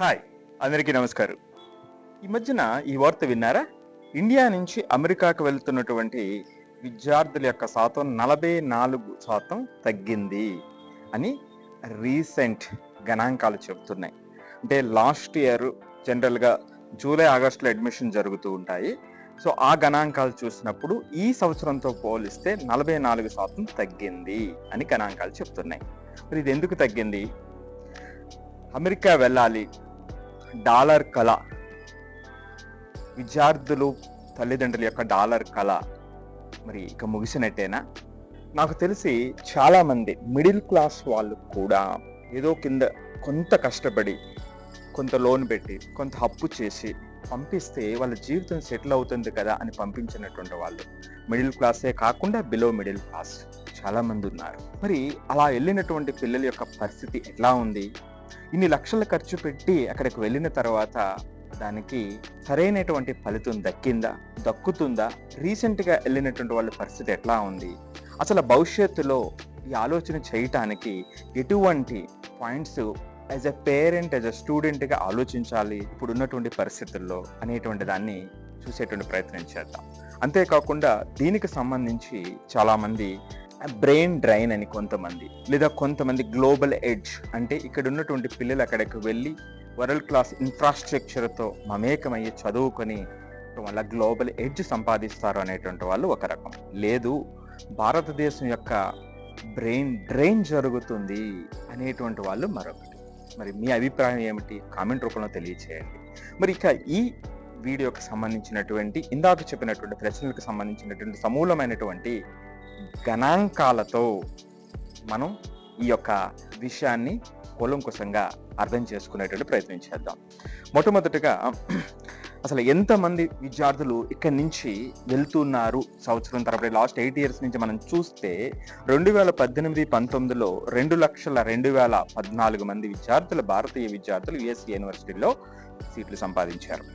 Hi, అందరికీ నమస్కారం. ఈ మధ్యన ఈ వార్త విన్నారా? ఇండియా నుంచి అమెరికాకు వెళ్తున్నటువంటి విద్యార్థుల యొక్క శాతం 44% తగ్గింది అని రీసెంట్ గణాంకాలు చెబుతున్నాయి. అంటే లాస్ట్ ఇయర్ జనరల్గా జూలై ఆగస్టులో అడ్మిషన్ జరుగుతూ ఉంటాయి. సో ఆ గణాంకాలు చూసినప్పుడు ఈ సంవత్సరంతో పోలిస్తే 44% తగ్గింది అని గణాంకాలు చెప్తున్నాయి. మరి ఇది ఎందుకు తగ్గింది? అమెరికా వెళ్ళాలి, డాలర్ కళ, విద్యార్థులు తల్లిదండ్రుల యొక్క డాలర్ కళ మరి ఇక ముగిసినట్టేనా? నాకు తెలిసి చాలా మంది మిడిల్ క్లాస్ వాళ్ళు కూడా ఏదో కింద కొంత కష్టపడి, కొంత లోన్ పెట్టి, కొంత అప్పు చేసి పంపిస్తే వాళ్ళ జీవితం సెటిల్ అవుతుంది కదా అని పంపించినటువంటి వాళ్ళు మిడిల్ క్లాసే కాకుండా బిలో మిడిల్ క్లాస్ చాలా మంది ఉన్నారు. మరి అలా వెళ్ళినటువంటి పిల్లల యొక్క పరిస్థితి ఎట్లా ఉంది? ఇన్ని లక్షలు ఖర్చు పెట్టి అక్కడికి వెళ్ళిన తర్వాత దానికి సరైనటువంటి ఫలితం దక్కుతుందా? రీసెంట్గా వెళ్ళినటువంటి వాళ్ళ పరిస్థితి ఎట్లా ఉంది? అసలు భవిష్యత్తులో ఈ ఆలోచన చేయటానికి ఎటువంటి points as a parent, as a స్టూడెంట్గా ఆలోచించాలి ఇప్పుడు ఉన్నటువంటి పరిస్థితుల్లో అనేటువంటి దాన్ని చూసేటువంటి ప్రయత్నం చేద్దాం. అంతేకాకుండా దీనికి సంబంధించి చాలామంది బ్రెయిన్ డ్రైన్ అని కొంతమంది, లేదా కొంతమంది గ్లోబల్ ఎడ్జ్, అంటే ఇక్కడ ఉన్నటువంటి పిల్లలు అక్కడికి వెళ్ళి వరల్డ్ క్లాస్ ఇన్ఫ్రాస్ట్రక్చర్తో మమేకమయ్యి చదువుకొని వల్ల గ్లోబల్ ఎడ్జ్ సంపాదిస్తారు అనేటువంటి వాళ్ళు ఒక రకం. లేదు, భారతదేశం యొక్క బ్రెయిన్ డ్రైన్ జరుగుతుంది అనేటువంటి వాళ్ళు మరొకటి. మరి మీ అభిప్రాయం ఏమిటి? కామెంట్ రూపంలో తెలియచేయండి. మరి ఇక ఈ వీడియోకి సంబంధించినటువంటి ఇందాక చెప్పినటువంటి ప్రశ్నలకు సంబంధించినటువంటి సమూలమైనటువంటి గణాంకాలతో మనం ఈ యొక్క విషయాన్ని కూలంకుషంగా అర్థం చేసుకునేటువంటి ప్రయత్నం చేద్దాం. మొట్టమొదటిగా అసలు ఎంతమంది విద్యార్థులు ఇక్కడి నుంచి వెళ్తున్నారు సంవత్సరం తరబడి? లాస్ట్ 8 years నుంచి మనం చూస్తే 2018-19లో 2,02,14 మంది విద్యార్థులు, భారతీయ విద్యార్థులు యుఎస్ యూనివర్సిటీలో సీట్లు సంపాదించారు.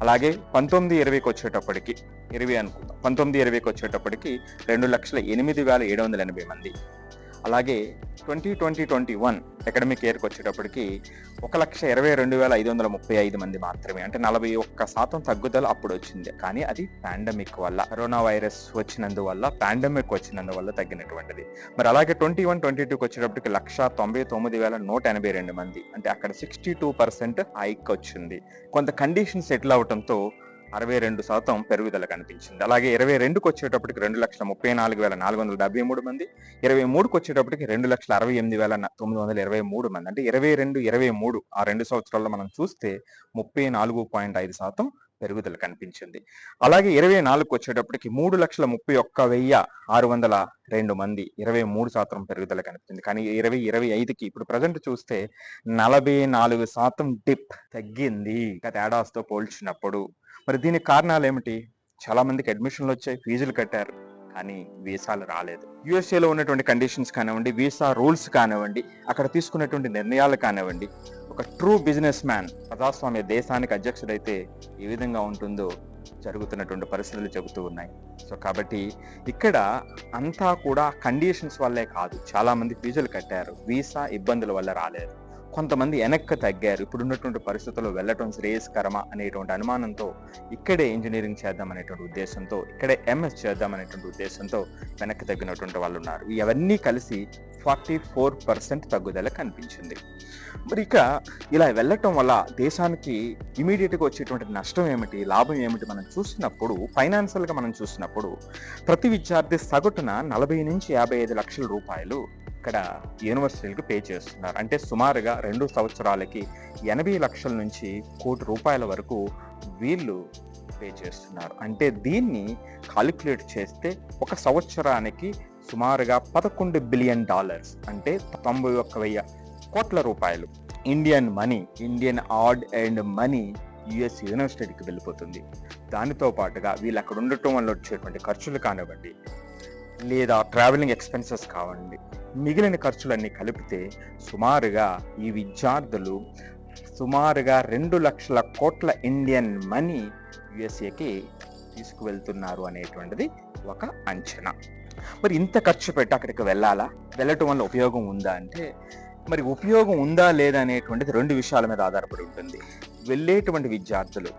అలాగే 19-20కి వచ్చేటప్పటికి 19-20కి వచ్చేటప్పటికి 2,08,780 మంది. అలాగే 2020-21 అకాడమిక్ ఇయర్కి వచ్చేటప్పటికి 1,22,535 మంది మాత్రమే. అంటే 41% తగ్గుదల అప్పుడు వచ్చింది. కానీ అది పాండమిక్ వల్ల, కరోనా వైరస్ వచ్చినందువల్ల, పాండమిక్ వచ్చినందువల్ల తగ్గినటువంటిది. మరి అలాగే 21-22కి వచ్చేటప్పటికి 1,99,182 మంది. అంటే అక్కడ 62% హైక్ వచ్చింది. కొంత కండిషన్ సెటిల్ అవడంతో 62% పెరుగుదల కనిపించింది. అలాగే 22కి వచ్చేటప్పటికి 2,34,473 మంది, 23కి వచ్చేటప్పటికి 2,68,923 మంది. అంటే 22-23 ఆ 2 సంవత్సరాల్లో మనం చూస్తే 34.5% పెరుగుదల కనిపించింది. అలాగే 24కి వచ్చేటప్పటికి 3,31,602 మంది, 23% పెరుగుదల కనిపించింది. కానీ 20-25కి ఇప్పుడు ప్రజెంట్ చూస్తే 44% డిప్ తగ్గింది గత ఏడాదితో పోల్చినప్పుడు. మరి దీనికి కారణాలు ఏమిటి? చాలా మందికి అడ్మిషన్లు వచ్చాయి, ఫీజులు కట్టారు, కానీ వీసాలు రాలేదు. యుఎస్ఏలో ఉన్నటువంటి కండిషన్స్ కానివ్వండి, వీసా రూల్స్ కానివ్వండి, అక్కడ తీసుకున్నటువంటి నిర్ణయాలు కానివ్వండి, ఒక ట్రూ బిజినెస్ మ్యాన్ ప్రజాస్వామ్య దేశానికి అధ్యక్షుడైతే ఏ విధంగా ఉంటుందో జరుగుతున్నటువంటి పరిస్థితులు చెబుతూ ఉన్నాయి. సో కాబట్టి ఇక్కడ అంతా కూడా కండిషన్స్ వల్లే కాదు. చాలా మంది ఫీజులు కట్టారు, వీసా ఇబ్బందుల వల్ల రాలేదు. కొంతమంది వెనక్కి తగ్గారు. ఇప్పుడున్నటువంటి పరిస్థితుల్లో వెళ్ళటం శ్రేయస్కరమా అనేటువంటి అనుమానంతో ఇక్కడే ఇంజనీరింగ్ చేద్దాం అనేటువంటి ఉద్దేశంతో, ఇక్కడే ఎంఎస్ చేద్దాం అనేటువంటి ఉద్దేశంతో వెనక్కి తగ్గినటువంటి వాళ్ళు ఉన్నారు. ఇవన్నీ కలిసి 44% తగ్గుదల కనిపించింది. మరి ఇక ఇలా వెళ్ళటం వల్ల దేశానికి ఇమీడియట్గా వచ్చేటువంటి నష్టం ఏమిటి, లాభం ఏమిటి మనం చూసినప్పుడు, ఫైనాన్షియల్గా మనం చూసినప్పుడు ప్రతి విద్యార్థి సగటున 40-55 లక్షల రూపాయలు ఇక్కడ యూనివర్సిటీలకు పే చేస్తున్నారు. అంటే సుమారుగా 2 సంవత్సరాలకి 80 లక్షల నుంచి ₹1,00,00,000 వరకు వీళ్ళు పే చేస్తున్నారు. అంటే దీన్ని కాలిక్యులేట్ చేస్తే ఒక సంవత్సరానికి సుమారుగా $11 బిలియన్, అంటే 91,000 కోట్ల రూపాయలు Indian money, Indian add and money US యూనివర్సిటీకి వెళ్ళిపోతుంది. దానితో పాటుగా వీళ్ళు అక్కడ ఉండటం వల్ల వచ్చేటువంటి ఖర్చులు కానివ్వండి, లేదా ట్రావెలింగ్ ఎక్స్పెన్సెస్ కావండి, మిగిలిన ఖర్చులన్నీ కలిపితే సుమారుగా ఈ విద్యార్థులు సుమారుగా 2 లక్షల కోట్ల ఇండియన్ మనీ యుఎస్ఏకి తీసుకువెళ్తున్నారు అనేటువంటిది ఒక అంచనా. మరి ఇంత ఖర్చు పెట్టి అక్కడికి వెళ్ళాలా? వెళ్ళటం వల్ల ఉపయోగం ఉందా అంటే మరి ఉపయోగం ఉందా లేదా అనేటువంటిది 2 విషయాల మీద ఆధారపడి ఉంటుంది. వెళ్ళేటువంటి విద్యార్థులు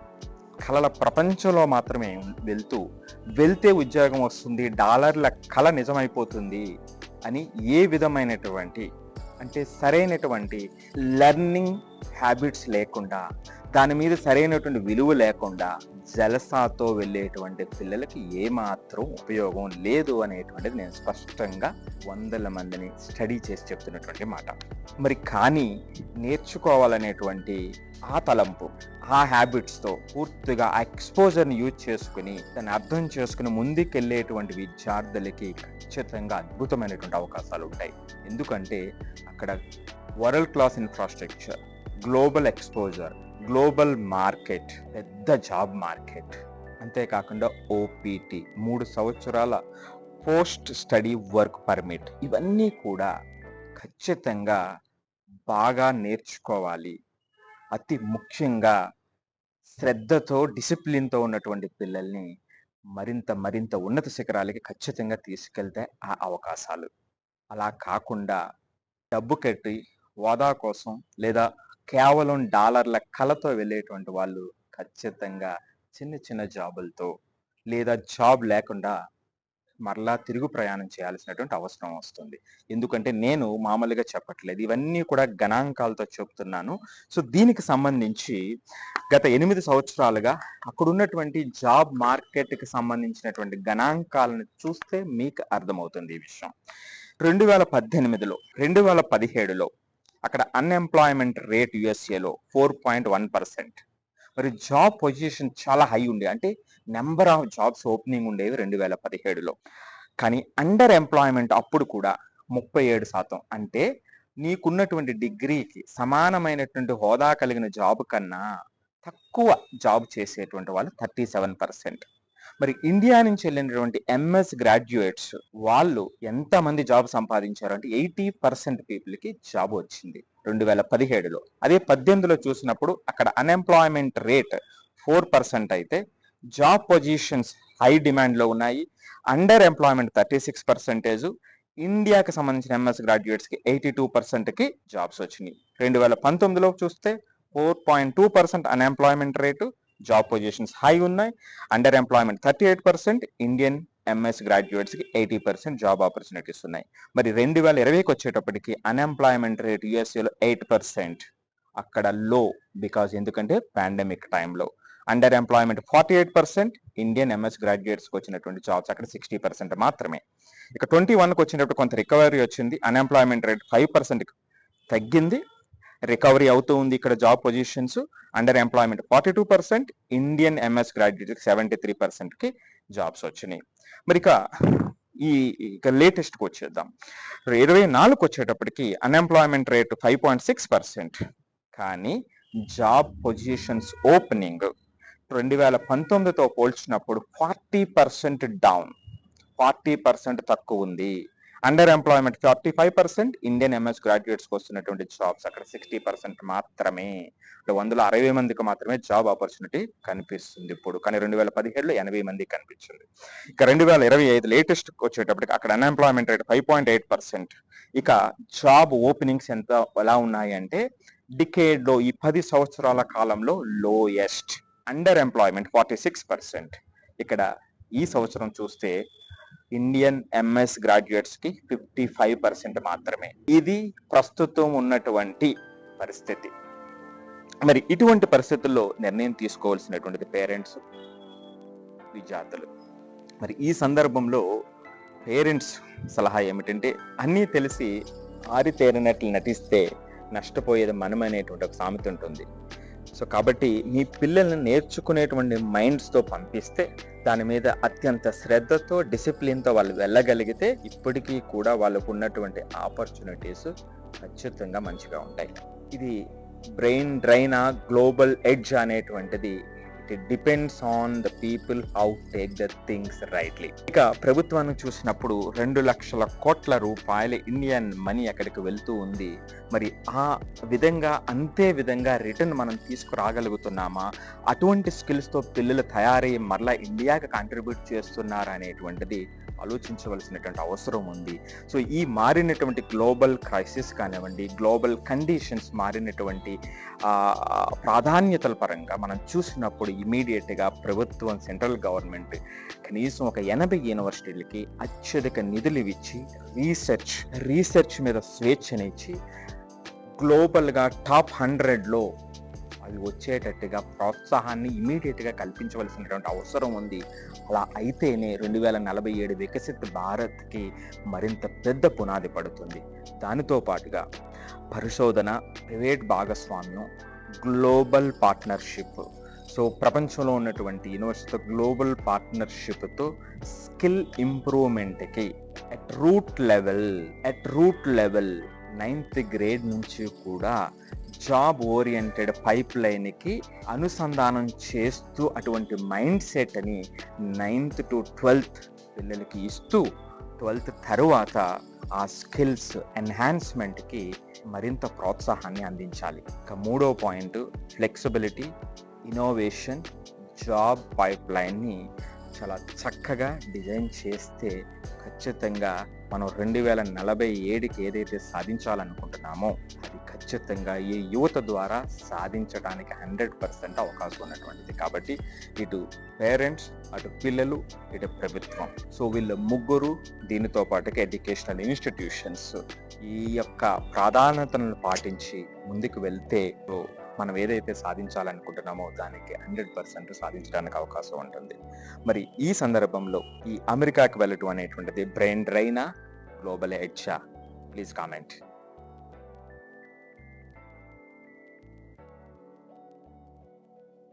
కళల ప్రపంచంలో మాత్రమే వెళ్తే ఉద్యోగం వస్తుంది, డాలర్ల కళ నిజమైపోతుంది అని ఏ విధమైనటువంటి అంటే సరైనటువంటి లెర్నింగ్ హ్యాబిట్స్ లేకుండా, దాని మీద సరైనటువంటి విలువ లేకుండా జలసాతో వెళ్ళేటువంటి పిల్లలకి ఏమాత్రం ఉపయోగం లేదు అనేటువంటిది నేను స్పష్టంగా వందల మందిని స్టడీ చేసి చెప్తున్నటువంటి మాట. మరి కానీ నేర్చుకోవాలనేటువంటి ఆ తలంపు, ఆ హ్యాబిట్స్తో పూర్తిగా ఆ ఎక్స్పోజర్ని యూజ్ చేసుకుని దాన్ని అర్థం చేసుకుని ముందుకెళ్ళేటువంటి విద్యార్థులకి ఖచ్చితంగా అద్భుతమైనటువంటి అవకాశాలు ఉంటాయి. ఎందుకంటే అక్కడ world class infrastructure, global exposure, global market, పెద్ద జాబ్ మార్కెట్, అంతేకాకుండా ఓపీటీ 3 సంవత్సరాల పోస్ట్ స్టడీ వర్క్ పర్మిట్, ఇవన్నీ కూడా ఖచ్చితంగా బాగా నేర్చుకోవాలి. అతి ముఖ్యంగా శ్రద్ధతో డిసిప్లిన్తో ఉన్నటువంటి పిల్లల్ని మరింత ఉన్నత శిఖరాలకి ఖచ్చితంగా తీసుకెళ్తే ఆ అవకాశాలు. అలా కాకుండా డబ్బు కట్టి హోదా కోసం లేదా కేవలం డాలర్ల కళతో వెళ్ళేటువంటి వాళ్ళు ఖచ్చితంగా చిన్న జాబులతో లేదా జాబ్ లేకుండా మరలా తిరుగు ప్రయాణం చేయాల్సినటువంటి అవసరం వస్తుంది. ఎందుకంటే నేను మామూలుగా చెప్పట్లేదు, ఇవన్నీ కూడా గణాంకాలతో చెప్తున్నాను. సో దీనికి సంబంధించి గత 8 సంవత్సరాలుగా అక్కడ ఉన్నటువంటి జాబ్ మార్కెట్కి సంబంధించినటువంటి గణాంకాలను చూస్తే మీకు అర్థమవుతుంది ఈ విషయం. 2018లో 2017లో అక్కడ అన్ఎంప్లాయ్మెంట్ రేట్ యుఎస్ఏలో 4.1%. మరి జాబ్ పొజిషన్ చాలా హై ఉండే, అంటే నెంబర్ ఆఫ్ జాబ్స్ ఓపెనింగ్ ఉండేవి 2017లో. కానీ అండర్ ఎంప్లాయ్మెంట్ అప్పుడు కూడా 37%. అంటే నీకున్నటువంటి డిగ్రీకి సమానమైనటువంటి హోదా కలిగిన జాబ్ కన్నా తక్కువ జాబ్ చేసేటువంటి వాళ్ళు 37%. మరి ఇండియా నుంచి వెళ్ళినటువంటి ఎంఎస్ గ్రాడ్యుయేట్స్ వాళ్ళు ఎంతమంది జాబ్ సంపాదించారు అంటే 80% పీపుల్కి జాబ్ వచ్చింది 2017లో. అదే 18లో చూసినప్పుడు అక్కడ అన్ఎంప్లాయ్మెంట్ రేట్ 4% అయితే జాబ్ పొజిషన్స్ హై డిమాండ్లో ఉన్నాయి. Under employment 36%. ఇండియాకి సంబంధించిన ఎంఎస్ గ్రాడ్యుయేట్స్కి 82%కి జాబ్స్ వచ్చినాయి. 2019లో చూస్తే 4.2% unemployment rate, job positions high ఉన్నాయి. అండర్ ఎంప్లాయ్మెంట్ 38%, ఇండియన్ ఎంఎస్ గ్రాడ్యుయేట్స్కి 80% జాబ్ ఆపర్చునిటీస్ ఉన్నాయి. మరి 2020కి వచ్చేటప్పటికి అన్ఎంప్లాయ్మెంట్ రేట్ యుఎస్ఏలో 8%, అక్కడ లో, బికాజ్ ఎందుకంటే పాండమిక్ టైంలో. అండర్ ఎంప్లాయ్మెంట్ 48%, ఇండియన్ ఎంఎస్ గ్రాడ్యుయేట్స్కి వచ్చినటువంటి జాబ్స్ అక్కడ 60% మాత్రమే. ఇక 21కి వచ్చినప్పుడు కొంత రికవరీ వచ్చింది, అన్ఎంప్లాయ్మెంట్ రేట్ 5% తగ్గింది, రికవరీ అవుతూ ఉంది ఇక్కడ job positions. Under employment 42%, Indian MS గ్రాడ్యుయేట్కి 73%కి జాబ్స్ వచ్చినాయి. మరి ఇక లేటెస్ట్కి వచ్చేద్దాం. 24కి వచ్చేటప్పటికి అన్ఎంప్లాయ్మెంట్ రేట్ 5.6%, కానీ జాబ్ పొజిషన్స్ ఓపెనింగ్ 2019తో పోల్చినప్పుడు 40% డౌన్, 40% తక్కువ ఉంది. అండర్ ఎంప్లాయ్మెంట్ 45%, ఇండియన్ ఎంఎస్ గ్రాడ్యుయేట్స్కి వస్తున్నటువంటి జాబ్స్ అక్కడ 60% మాత్రమే. 160 మందికి మాత్రమే జాబ్ ఆపర్చునిటీ కనిపిస్తుంది ఇప్పుడు, కానీ 2017లో 80 మందికి కనిపించింది. ఇక 2025 లేటెస్ట్ వచ్చేటప్పటికి అక్కడ అన్ఎంప్లాయ్మెంట్ రేట్ 5.8%. ఇక జాబ్ ఓపెనింగ్స్ ఎలా ఉన్నాయి అంటే డికేడ్లో ఈ 10 సంవత్సరాల కాలంలో లోయెస్ట్. Under employment 46%. ఇక్కడ ఈ సంవత్సరం చూస్తే ఇండియన్ ఎంఎస్ గ్రాడ్యుయేట్స్కి 55% మాత్రమే. ఇది ప్రస్తుతం ఉన్నటువంటి పరిస్థితి. మరి ఇటువంటి పరిస్థితుల్లో నిర్ణయం తీసుకోవాల్సినటువంటిది పేరెంట్స్, విద్యార్థులు. మరి ఈ సందర్భంలో పేరెంట్స్ సలహా ఏమిటంటే, అన్నీ తెలిసి ఆరితేరినట్లు నటిస్తే నష్టపోయేది మనం అనేటువంటి ఒక సామెత ఉంటుంది. సో కాబట్టి మీ పిల్లల్ని నేర్చుకునేటువంటి మైండ్స్తో పంపిస్తే, దాని మీద అత్యంత శ్రద్ధతో డిసిప్లిన్తో వాళ్ళు వెళ్ళగలిగితే ఇప్పటికీ కూడా వాళ్ళకు ఉన్నటువంటి ఆపర్చునిటీస్ ఖచ్చితంగా మంచిగా ఉంటాయి. ఇది బ్రెయిన్ డ్రైనా గ్లోబల్ ఎడ్జ్ అనేటువంటిది it depends on the people how take the things rightly. ఇక ప్రభుత్వాన్ని చూసినప్పుడు 2 లక్షల కోట్ల రూపాయల ఇండియన్ మనీ అక్కడికి వెళ్తూ ఉంది. మరి ఆ విధంగా అంతే విధంగా రిటర్న్ మనం తీసుకురాగలుగుతున్నామా? అటువంటి స్కిల్స్తో పిల్లలు తయారయ్యి మరలా ఇండియాకి కాంట్రిబ్యూట్ చేస్తున్నారా అనేటువంటిది ఆలోచించవలసినటువంటి అవసరం ఉంది. సో ఈ మారినటువంటి గ్లోబల్ క్రైసిస్ కానివ్వండి, గ్లోబల్ కండిషన్స్ మారినటువంటి ప్రాధాన్యతల పరంగా మనం చూసినప్పుడు ఇమీడియట్గా ప్రభుత్వం, సెంట్రల్ గవర్నమెంట్ కనీసం ఒక 80 యూనివర్సిటీలకి అత్యధిక నిధులు ఇచ్చి రీసెర్చ్ మీద స్వేచ్ఛనిచ్చి గ్లోబల్గా టాప్ 100లో అవి వచ్చేటట్టుగా ప్రోత్సాహాన్ని ఇమీడియట్గా కల్పించవలసినటువంటి అవసరం ఉంది. అలా అయితేనే 2047 వికసిత్ భారత్కి మరింత పెద్ద పునాది పడుతుంది. దానితో పాటుగా పరిశోధన, ప్రైవేట్ భాగస్వామ్యం, గ్లోబల్ పార్ట్నర్షిప్. సో ప్రపంచంలో ఉన్నటువంటి యూనివర్సిటీతో గ్లోబల్ పార్ట్నర్షిప్తో స్కిల్ ఇంప్రూవ్మెంట్కి at root level 9th grade నుంచి కూడా జాబ్ ఓరియంటెడ్ పైప్ లైన్కి అనుసంధానం చేస్తూ అటువంటి మైండ్ సెట్ని 9th to 12th పిల్లలకి ఇస్తూ 12th తరువాత ఆ స్కిల్స్ ఎన్హాన్స్మెంట్కి మరింత ప్రోత్సాహాన్ని అందించాలి. ఇక 3వ పాయింట్ ఫ్లెక్సిబిలిటీ, ఇన్నోవేషన్, జాబ్ పైప్ లైన్ని చాలా చక్కగా డిజైన్ చేస్తే ఖచ్చితంగా మనం 2047కి ఏదైతే సాధించాలనుకుంటున్నామో అది ఖచ్చితంగా ఈ యువత ద్వారా సాధించడానికి 100% అవకాశం ఉన్నటువంటిది. కాబట్టి ఇటు పేరెంట్స్, అటు పిల్లలు, ఇటు ప్రభుత్వం, సో వీళ్ళు ముగ్గురు దీనితో పాటుగా ఎడ్యుకేషనల్ ఇన్స్టిట్యూషన్స్ ఈ యొక్క ప్రాధాన్యతలను పాటించి ముందుకు వెళ్తే మనం ఏదైతే సాధించాలనుకుంటున్నామో దానికి 100% సాధించడానికి అవకాశం ఉంటుంది. మరి ఈ సందర్భంలో ఈ అమెరికాకి వెళ్ళటం అనేటువంటిది బ్రెయిన్ డ్రైనా, గ్లోబల్ ఎడ్జా? Please comment.